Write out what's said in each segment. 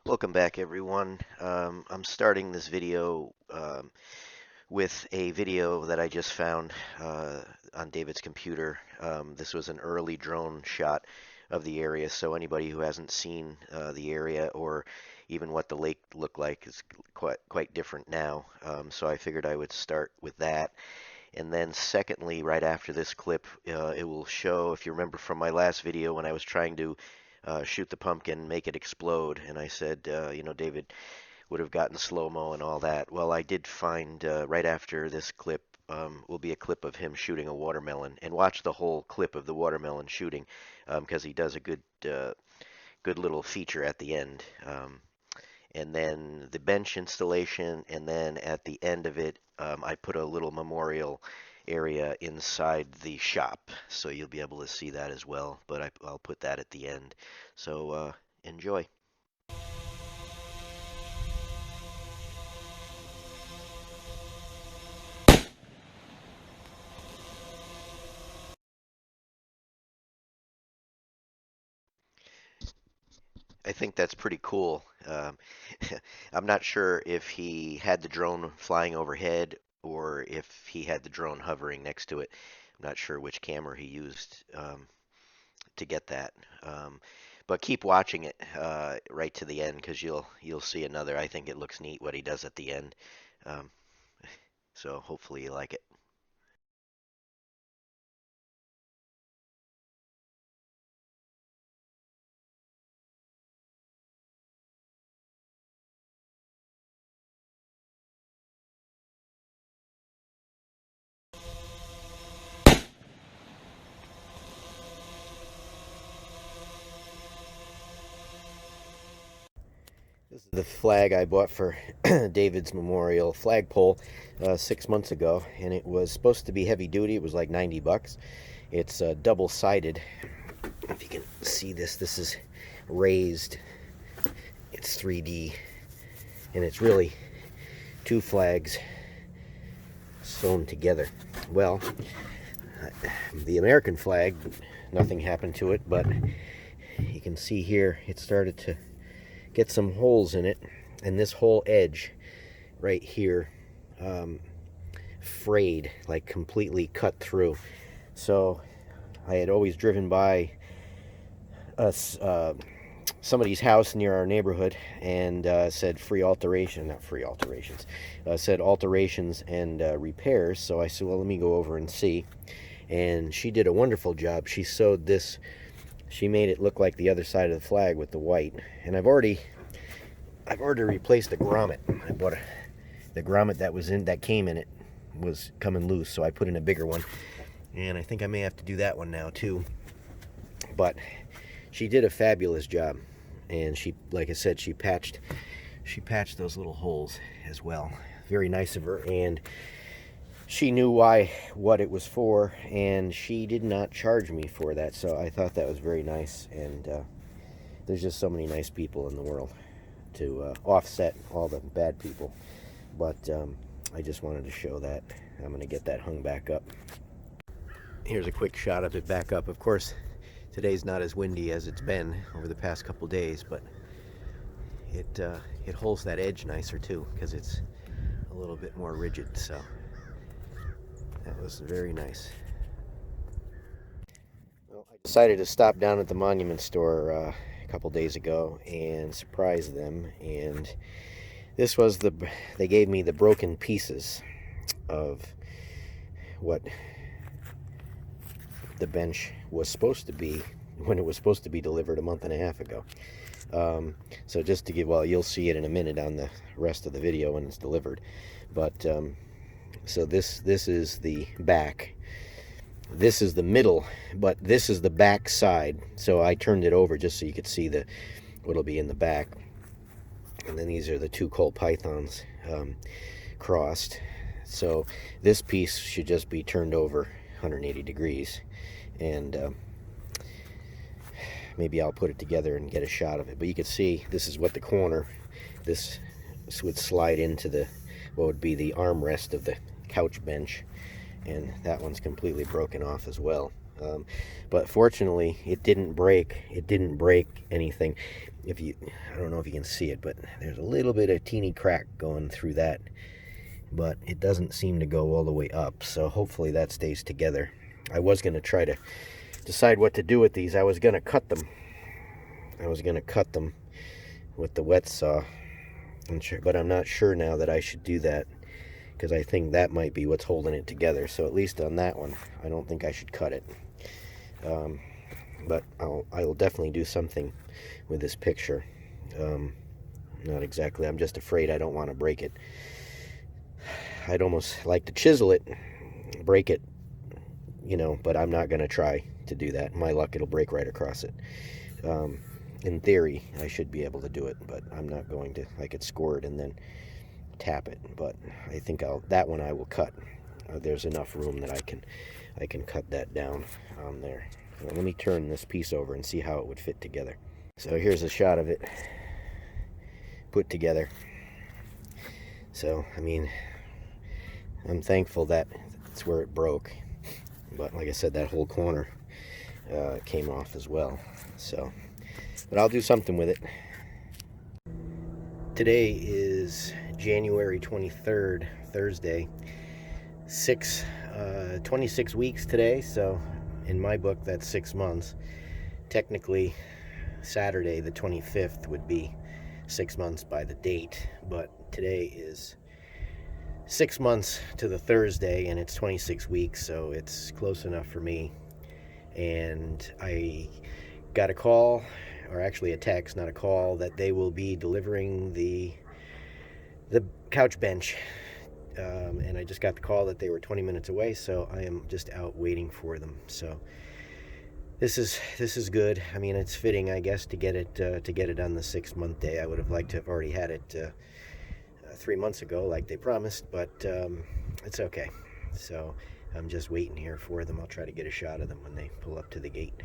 Welcome back, everyone. I'm starting this video with a video that I just found on David's computer. This was an early drone shot of the area, so anybody who hasn't seen the area or even what the lake looked like is quite different now. So I figured I would start with that. And then secondly, right after this clip, it will show, if you remember from my last video when I was trying to shoot the pumpkin, make it explode, and I said, David would have gotten slow-mo and all that. Well, I did find right after this clip will be a clip of him shooting a watermelon, and watch the whole clip of the watermelon shooting because he does a good little feature at the end. And then the bench installation, and then at the end of it, I put a little memorial area inside the shop, so you'll be able to see that as well, but I'll put that at the end. So enjoy. I think that's pretty cool. I'm not sure if he had the drone flying overhead or if he had the drone hovering next to it. I'm not sure which camera he used to get that. But keep watching it right to the end because you'll see another. I think it looks neat what he does at the end. Um, so hopefully you like it. This is the flag I bought for David's Memorial flagpole 6 months ago, and it was supposed to be heavy duty. It was like 90 bucks. It's double-sided. If you can see this, this is raised. It's 3D, and it's really two flags sewn together. Well, the American flag, nothing happened to it, but you can see here it started to get some holes in it, and this whole edge right here frayed, like completely cut through. So I had always driven by us somebody's house near our neighborhood and said free alteration, not free alterations, said alterations and repairs. So I said, well, let me go over and see. And she did a wonderful job. She sewed this, she made it look like the other side of the flag with the white. And I've already replaced the grommet. I bought the grommet that came in it was coming loose, so I put in a bigger one. And I think I may have to do that one now too. But she did a fabulous job, and she, like I said, she patched those little holes as well. Very nice of her, and she knew what it was for, and she did not charge me for that. So I thought that was very nice. And there's just so many nice people in the world to offset all the bad people. But I just wanted to show that. I'm going to get that hung back up. Here's a quick shot of it back up. Of course, today's not as windy as it's been over the past couple days, but it holds that edge nicer too because it's a little bit more rigid. So that was very nice. Well, I decided to stop down at the monument store a couple days ago and surprise them, and this was they gave me the broken pieces of what the bench was supposed to be when it was supposed to be delivered a month and a half ago. So just to give, well, you'll see it in a minute on the rest of the video when it's delivered. But so this is the back. This is the middle, but this is the back side. So I turned it over just so you could see what'll be in the back. And then these are the two coal pythons crossed. So this piece should just be turned over 180 degrees, and maybe I'll put it together and get a shot of it. But you can see this is what the corner, this would slide into what would be the armrest of the couch bench, and that one's completely broken off as well. But fortunately, it didn't break. It didn't break anything. I don't know if you can see it, but there's a little bit of teeny crack going through that. But it doesn't seem to go all the way up, so hopefully that stays together. I was going to try to decide what to do with these. I was going to cut them. With the wet saw, but I'm not sure now that I should do that, because I think that might be what's holding it together. So at least on that one, I don't think I should cut it. But I'll definitely do something with this picture. Not exactly. I'm just afraid I don't want to break it. I'd almost like to chisel it, break it, but I'm not going to try to do that. My luck, it'll break right across it. In theory, I should be able to do it, but I'm not going to. I could score it and then tap it, but I think that one I will cut. There's enough room that I can cut that down on there. Now, let me turn this piece over and see how it would fit together. So here's a shot of it put together. So, I mean, I'm thankful that it's where it broke, but like I said, that whole corner came off as well. So, but I'll do something with it. Today is January 23rd, Thursday. 26 weeks today, so in my book that's 6 months. Technically, Saturday the 25th would be 6 months by the date, but today is 6 months to the Thursday, and it's 26 weeks, so it's close enough for me. And I got a call, or actually a text, not a call, that they will be delivering the couch bench. And I just got the call that they were 20 minutes away, so I am just out waiting for them. So this is good. I mean, it's fitting, I guess, to get it on the 6-month day. I would have liked to have already had it 3 months ago, like they promised, but it's okay. So I'm just waiting here for them. I'll try to get a shot of them when they pull up to the gate.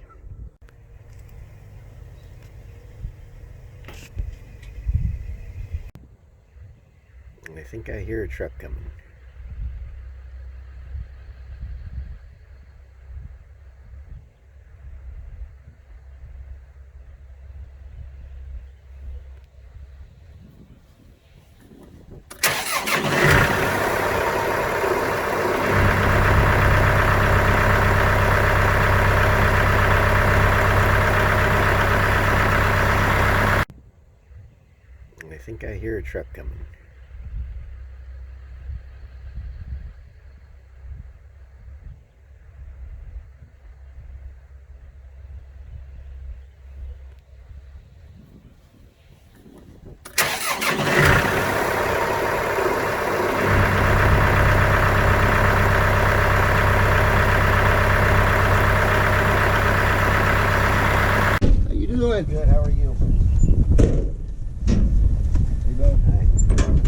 I think I hear a truck coming. I think I hear a truck coming. How you doing? Good. How are you? Hey, bud. Hi.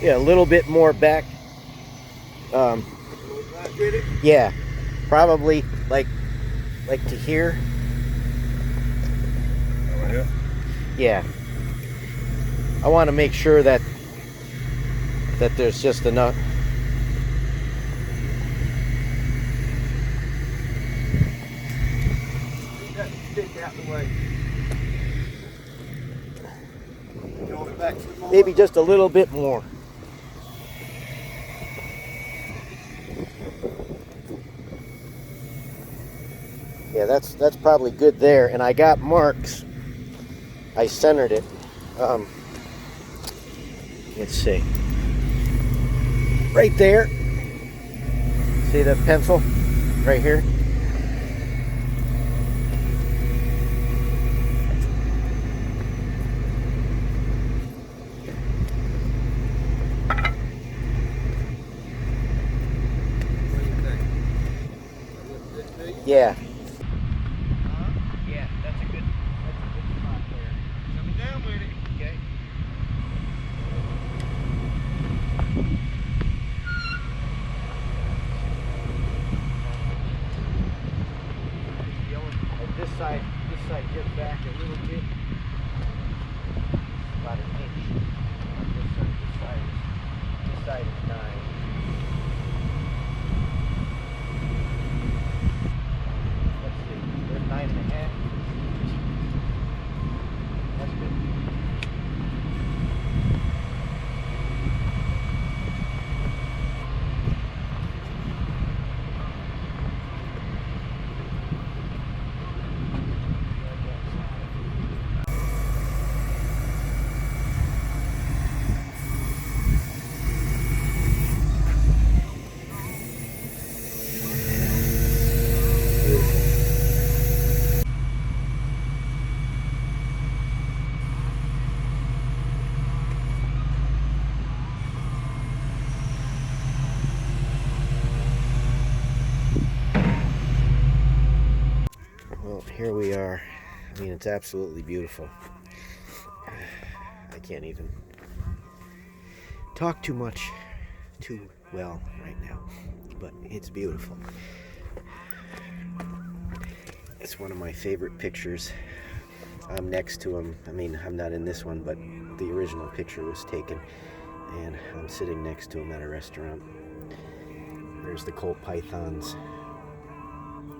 Yeah, a little bit more back. Um, yeah, probably like to here. Oh, yeah. Yeah, I want to make sure that there's just enough. Maybe just a little bit more. Yeah, that's probably good there. And I got marks. I centered it. Let's see. Right there. See the pencil? Right here. Yeah. Yeah, that's a good spot there. Coming down with it. Okay. This side just back a little bit. About an inch. This side is 9. Let's see. There's 9.5. That's good. Well, here we are. I mean, it's absolutely beautiful. I can't even talk too well right now, but it's beautiful. It's one of my favorite pictures. I'm next to him. I mean, I'm not in this one, but the original picture was taken, and I'm sitting next to him at a restaurant. There's the Colt Pythons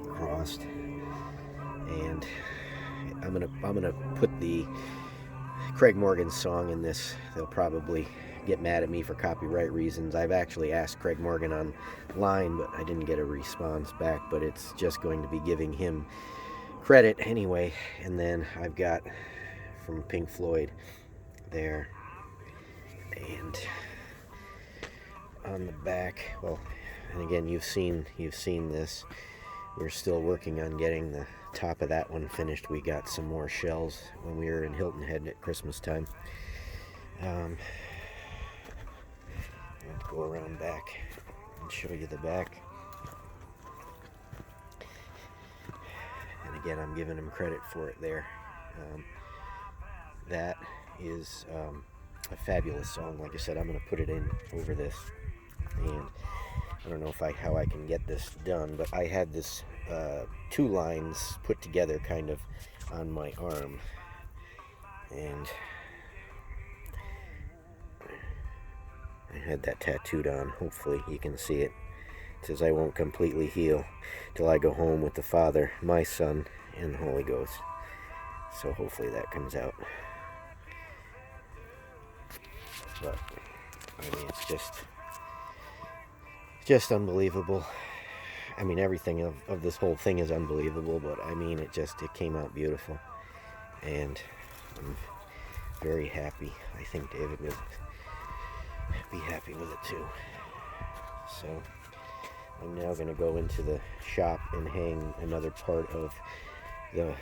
crossed, and I'm gonna put the Craig Morgan song in this. They'll probably get mad at me for copyright reasons. I've actually asked Craig Morgan online, but I didn't get a response back. But it's just going to be giving him credit anyway. And then I've got from Pink Floyd there, and on the back, well, and again, you've seen this. We're still working on getting the top of that one finished. We got some more shells when we were in Hilton Head at Christmas time. I'll go around back and show you the back. And again, I'm giving him credit for it there. That is a fabulous song. Like I said, I'm going to put it in over this, and I don't know how I can get this done, but I had this 2 lines put together kind of on my arm, and I had that tattooed on. Hopefully you can see it. It says, "I won't completely heal till I go home with the Father, my Son, and the Holy Ghost." So hopefully that comes out. But I mean, it's just unbelievable. I mean, everything of this whole thing is unbelievable, but I mean, it came out beautiful, and I'm very happy. I think David would be happy with it too. So I'm now going to go into the shop and hang another part of the,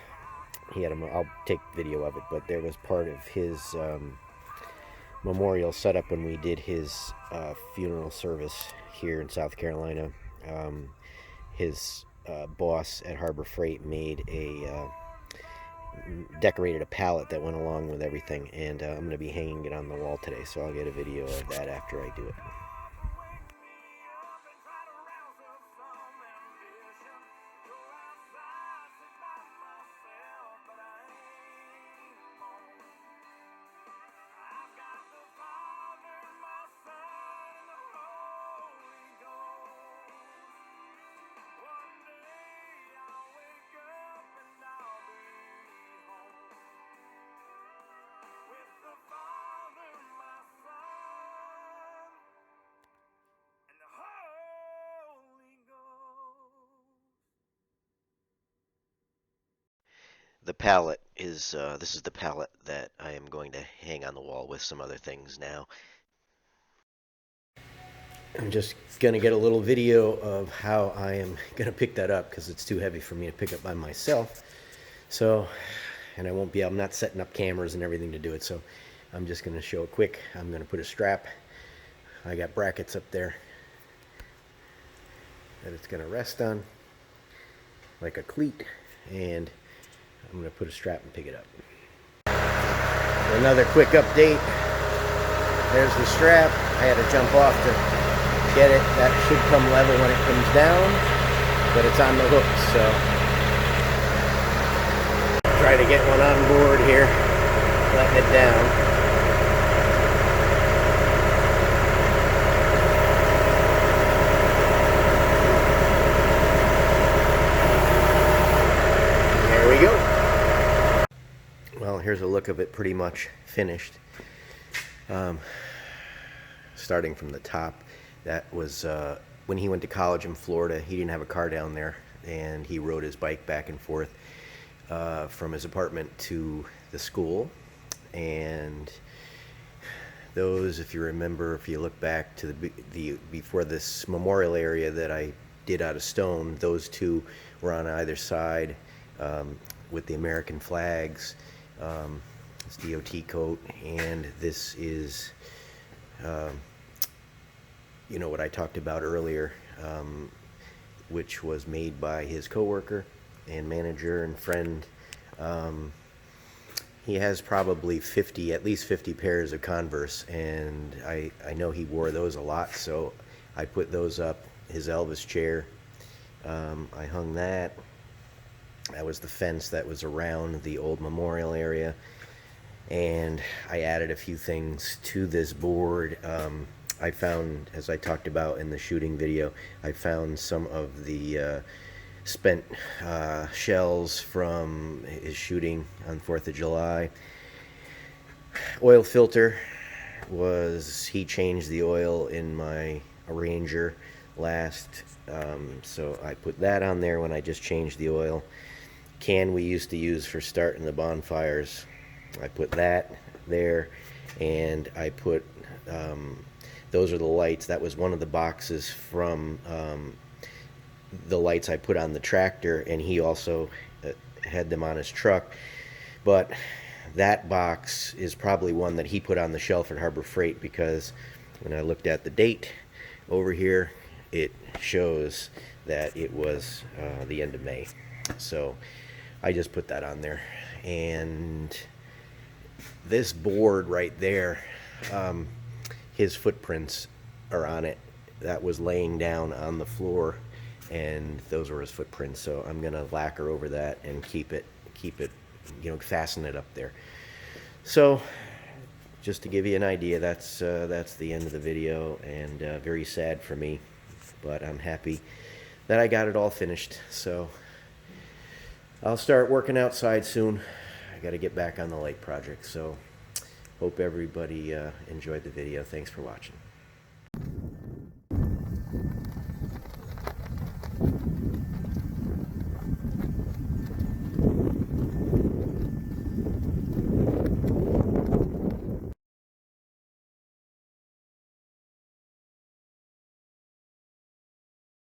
I'll take video of it, but there was part of his memorial set up when we did his funeral service here in South Carolina. His boss at Harbor Freight made decorated a pallet that went along with everything, and I'm going to be hanging it on the wall today, so I'll get a video of that after I do it. The palette is, this is the palette that I am going to hang on the wall with some other things now. I'm just going to get a little video of how I am going to pick that up because it's too heavy for me to pick up by myself. So, and I'm not setting up cameras and everything to do it, so I'm just going to show it quick. I'm going to put a strap. I got brackets up there that it's going to rest on, like a cleat, and I'm going to put a strap and pick it up. Another quick update. There's the strap. I had to jump off to get it. That should come level when it comes down, but it's on the hook, so try to get one on board here, letting it down. Well, here's a look of it pretty much finished. Starting from the top, that was when he went to college in Florida. He didn't have a car down there, and he rode his bike back and forth from his apartment to the school. And those, if you remember, if you look back to the before this memorial area that I did out of stone, those two were on either side with the American flags. It's DOT coat, and this is you know what I talked about earlier, which was made by his coworker and manager and friend. He has probably at least 50 pairs of Converse, and I know he wore those a lot, so I put those up. His Elvis chair, I hung that. That was the fence that was around the old memorial area, and I added a few things to this board. I found, as I talked about in the shooting video, I found some of the spent shells from his shooting on 4th of July. Oil filter he changed the oil in my Ranger last, so I put that on there when I just changed the oil. Can we used to use for starting the bonfires, I put that there, and I put those are the lights. That was one of the boxes from the lights I put on the tractor, and he also had them on his truck. But that box is probably one that he put on the shelf at Harbor Freight, because when I looked at the date over here, it shows that it was the end of May. So I just put that on there. And this board right there, his footprints are on it. That was laying down on the floor, and those were his footprints. So I'm gonna lacquer over that and keep it, you know, fasten it up there. So just to give you an idea, that's the end of the video, and very sad for me, but I'm happy that I got it all finished. So I'll start working outside soon. I got to get back on the lake project. So hope everybody enjoyed the video. Thanks for watching.